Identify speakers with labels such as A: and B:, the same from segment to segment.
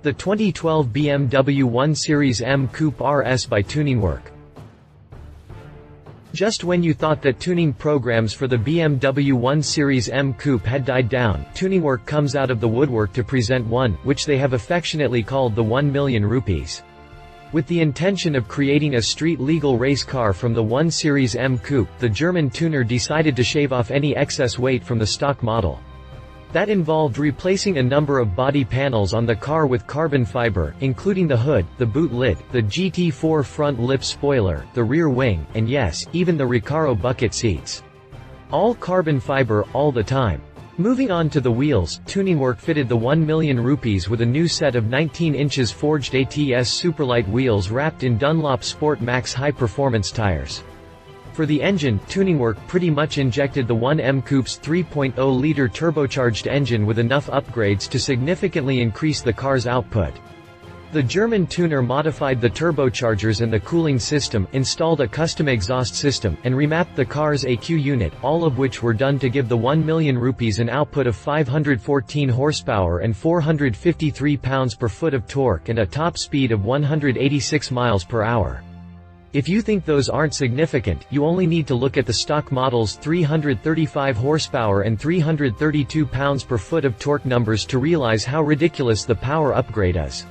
A: The 2012 BMW 1 Series M Coupe RS by Tuningwerk. Just when you thought that tuning programs for the BMW 1 Series M Coupe had died down, Tuningwerk comes out of the woodwork to present one, which they have affectionately called the 1 million rupees. With the intention of creating a street-legal race car from the 1 Series M Coupe, the German tuner decided to shave off any excess weight from the stock model. That involved replacing a number of body panels on the car with carbon fiber, including the hood, the boot lid, the GT4 front lip spoiler, the rear wing, and yes, even the Recaro bucket seats. All carbon fiber, all the time. Moving on to the wheels, Tuningwerk fitted the 1 million rupees with a new set of 19 inches forged ATS superlight wheels wrapped in Dunlop Sport Maxx high-performance tires. For the engine, Tuningwerk pretty much injected the 1M Coupe's 3.0-liter turbocharged engine with enough upgrades to significantly increase the car's output. The German tuner modified the turbochargers and the cooling system, installed a custom exhaust system, and remapped the car's EQ unit, all of which were done to give the 1 million rupees an output of 514 horsepower and 453 pounds-per-foot of torque and a top speed of 186 miles per hour. If you think those aren't significant, you only need to look at the stock model's 335 horsepower and 332 pounds-per-foot of torque numbers to realize how ridiculous the power upgrade is.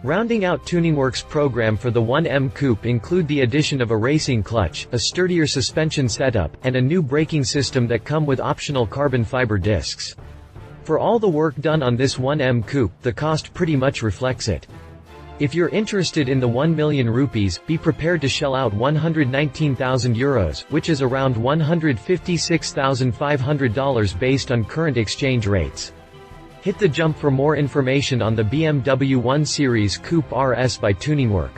A: Rounding out Tuningwerk's program for the 1M Coupe include the addition of a racing clutch, a sturdier suspension setup, and a new braking system that come with optional carbon fiber discs. For all the work done on this 1M Coupe, the cost pretty much reflects it. If you're interested in the 1 million rupees, be prepared to shell out 119,000 euros, which is around $156,500 based on current exchange rates. Hit the jump for more information on the BMW 1 Series Coupe RS by Tuningwerk.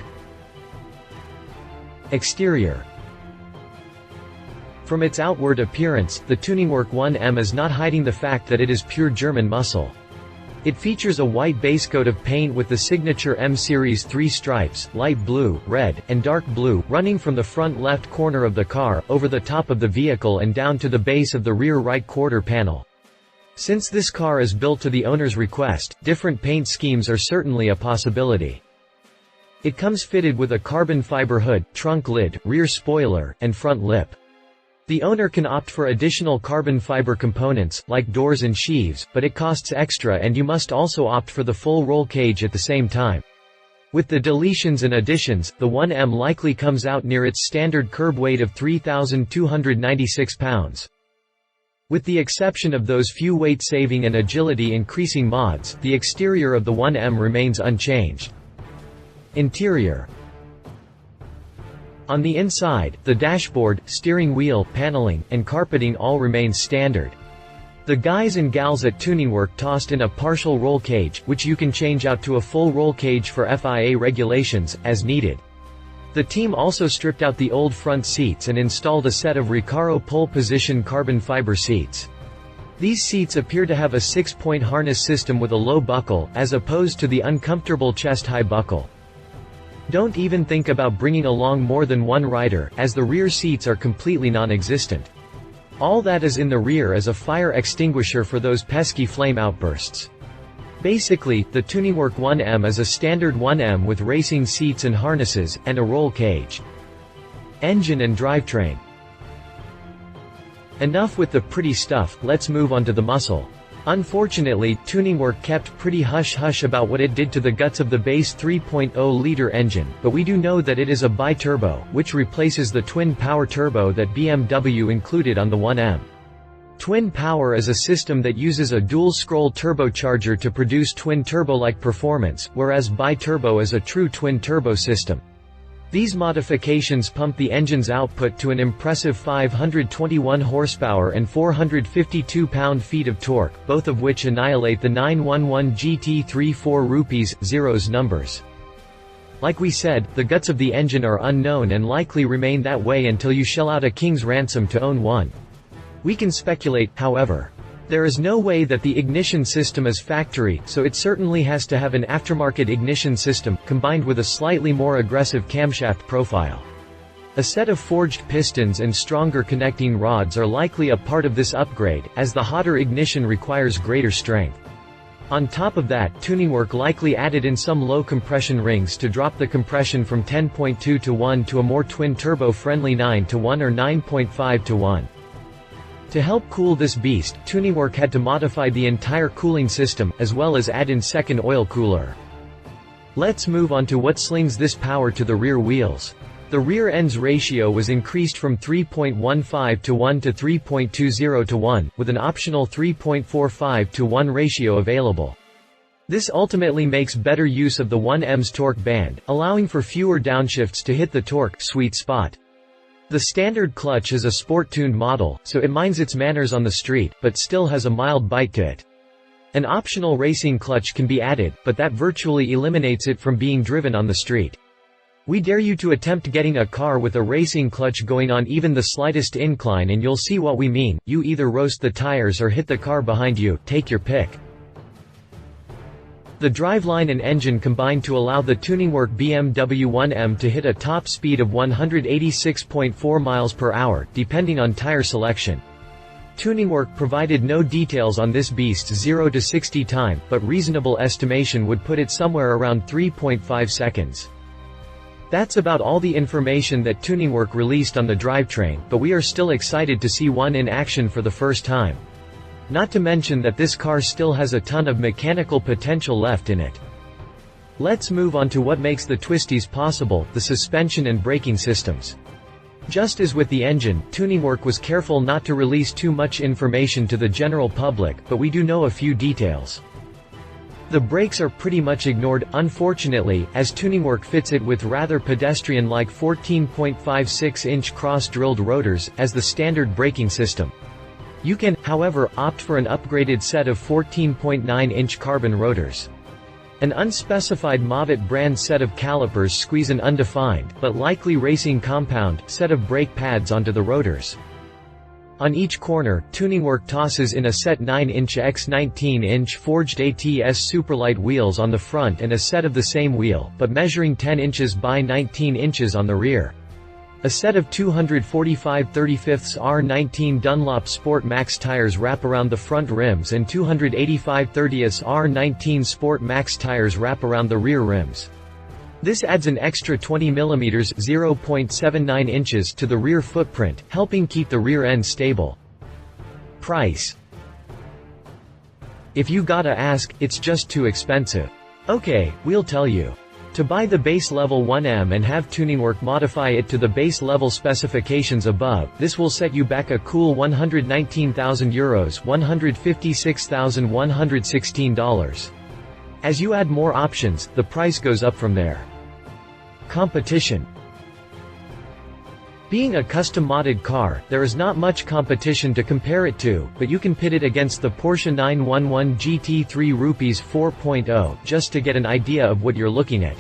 A: Exterior. From its outward appearance, the Tuningwerk 1M is not hiding the fact that it is pure German muscle. It features a white base coat of paint with the signature M Series 3 stripes, light blue, red, and dark blue, running from the front left corner of the car, over the top of the vehicle and down to the base of the rear right quarter panel. Since this car is built to the owner's request, different paint schemes are certainly a possibility. It comes fitted with a carbon fiber hood, trunk lid, rear spoiler, and front lip. The owner can opt for additional carbon fiber components, like doors and sheaves, but it costs extra and you must also opt for the full roll cage at the same time. With the deletions and additions, the 1M likely comes out near its standard curb weight of 3,296 pounds. With the exception of those few weight-saving and agility-increasing mods, the exterior of the 1M remains unchanged. Interior. On the inside, the dashboard, steering wheel, paneling, and carpeting all remain standard. The guys and gals at Tuningwerk tossed in a partial roll cage, which you can change out to a full roll cage for FIA regulations, as needed. The team also stripped out the old front seats and installed a set of Recaro pole position carbon fiber seats. These seats appear to have a 6-point harness system with a low buckle, as opposed to the uncomfortable chest-high buckle. Don't even think about bringing along more than one rider, as the rear seats are completely non-existent. All that is in the rear is a fire extinguisher for those pesky flame outbursts. Basically, the Tuningwerk 1M is a standard 1M with racing seats and harnesses, and a roll cage. Engine and drivetrain. Enough with the pretty stuff, let's move on to the muscle. Unfortunately, Tuningwerk kept pretty hush-hush about what it did to the guts of the base 3.0-liter engine, but we do know that it is a bi-turbo, which replaces the twin-power turbo that BMW included on the 1M. Twin power is a system that uses a dual-scroll turbocharger to produce twin-turbo-like performance, whereas bi-turbo is a true twin-turbo system. These modifications pump the engine's output to an impressive 521 horsepower and 452 pound-feet of torque, both of which annihilate the 911 GT34 rupees, zeros numbers. Like we said, the guts of the engine are unknown and likely remain that way until you shell out a king's ransom to own one. We can speculate, however. There is no way that the ignition system is factory, so it certainly has to have an aftermarket ignition system, combined with a slightly more aggressive camshaft profile. A set of forged pistons and stronger connecting rods are likely a part of this upgrade, as the hotter ignition requires greater strength. On top of that, Tuningwerk likely added in some low compression rings to drop the compression from 10.2 to 1 to a more twin-turbo friendly 9 to 1 or 9.5 to 1. To help cool this beast, Tuningwerk had to modify the entire cooling system, as well as add in second oil cooler. Let's move on to what slings this power to the rear wheels. The rear end's ratio was increased from 3.15 to 1 to 3.20 to 1, with an optional 3.45 to 1 ratio available. This ultimately makes better use of the 1M's torque band, allowing for fewer downshifts to hit the torque sweet spot. The standard clutch is a sport-tuned model, so it minds its manners on the street, but still has a mild bite to it. An optional racing clutch can be added, but that virtually eliminates it from being driven on the street. We dare you to attempt getting a car with a racing clutch going on even the slightest incline and you'll see what we mean. You either roast the tires or hit the car behind you, take your pick. The driveline and engine combined to allow the Tuningwerk BMW 1M to hit a top speed of 186.4 miles per hour, depending on tire selection. Tuningwerk provided no details on this beast's 0 to 60 time, but reasonable estimation would put it somewhere around 3.5 seconds. That's about all the information that Tuningwerk released on the drivetrain, but we are still excited to see one in action for the first time. Not to mention that this car still has a ton of mechanical potential left in it. Let's move on to what makes the twisties possible, the suspension and braking systems. Just as with the engine, Tuningwerk was careful not to release too much information to the general public, but we do know a few details. The brakes are pretty much ignored, unfortunately, as Tuningwerk fits it with rather pedestrian-like 14.56-inch cross-drilled rotors, as the standard braking system. You can, however, opt for an upgraded set of 14.9-inch carbon rotors. An unspecified Mavet brand set of calipers squeeze an undefined, but likely racing compound, set of brake pads onto the rotors. On each corner, Tuningwerk tosses in a set 9-inch x 19-inch forged ATS superlight wheels on the front and a set of the same wheel, but measuring 10 inches by 19 inches on the rear. A set of 245 35ths R19 Dunlop Sport Maxx tires wrap around the front rims and 285 30ths R19 Sport Maxx tires wrap around the rear rims. This adds an extra 20 mm (0.79 inches) to the rear footprint, helping keep the rear end stable. Price. If you gotta ask, it's just too expensive. Okay, we'll tell you. To buy the base level 1M and have Tuningwerk modify it to the base level specifications above, this will set you back a cool €119,000, $156,116. As you add more options, the price goes up from there. Competition. Being a custom-modded car, there is not much competition to compare it to, but you can pit it against the Porsche 911 GT3 Rupees 4.0, just to get an idea of what you're looking at.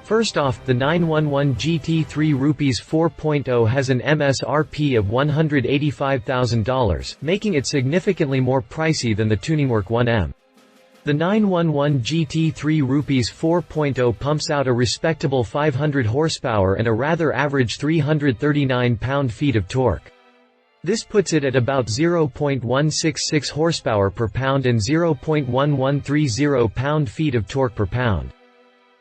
A: First off, the 911 GT3 Rupees 4.0 has an MSRP of $185,000, making it significantly more pricey than the Tuningwerk 1M. The 911 GT3 Rupees 4.0 pumps out a respectable 500 horsepower and a rather average 339 pound-feet of torque. This puts it at about 0.166 horsepower per pound and 0.1130 pound-feet of torque per pound.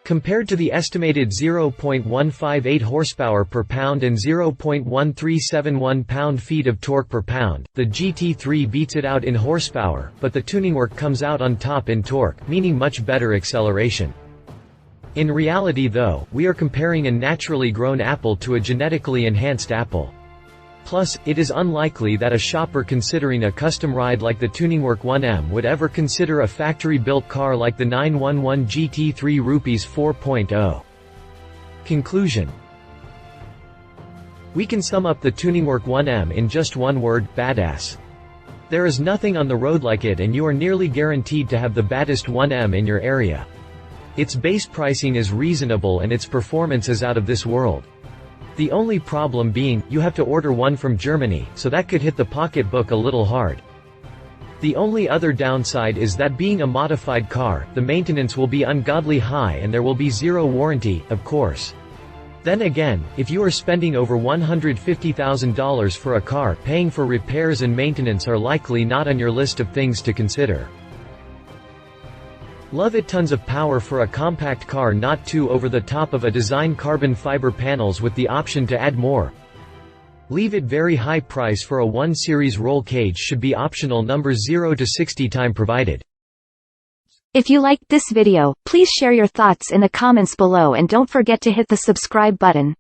A: Compared to the estimated 0.158 horsepower per pound and 0.1371 pound-feet of torque per pound, the GT3 beats it out in horsepower, but the Tuningwerk comes out on top in torque, meaning much better acceleration. In reality though, we are comparing a naturally grown apple to a genetically enhanced apple. Plus, it is unlikely that a shopper considering a custom ride like the Tuningwerk 1M would ever consider a factory-built car like the 911 GT3 Rupees 4.0. Conclusion. We can sum up the Tuningwerk 1M in just one word: badass. There is nothing on the road like it and you are nearly guaranteed to have the baddest 1M in your area. Its base pricing is reasonable and its performance is out of this world. The only problem being, you have to order one from Germany, so that could hit the pocketbook a little hard. The only other downside is that being a modified car, the maintenance will be ungodly high and there will be zero warranty, of course. Then again, if you are spending over $150,000 for a car, paying for repairs and maintenance are likely not on your list of things to consider. Love it, tons of power for a compact car, not too over the top of a design, carbon fiber panels with the option to add more. Leave it, very high price for a 1 Series roll cage should be optional, number 0 to 60 time provided.
B: If you liked this video, please share your thoughts in the comments below and don't forget to hit the subscribe button.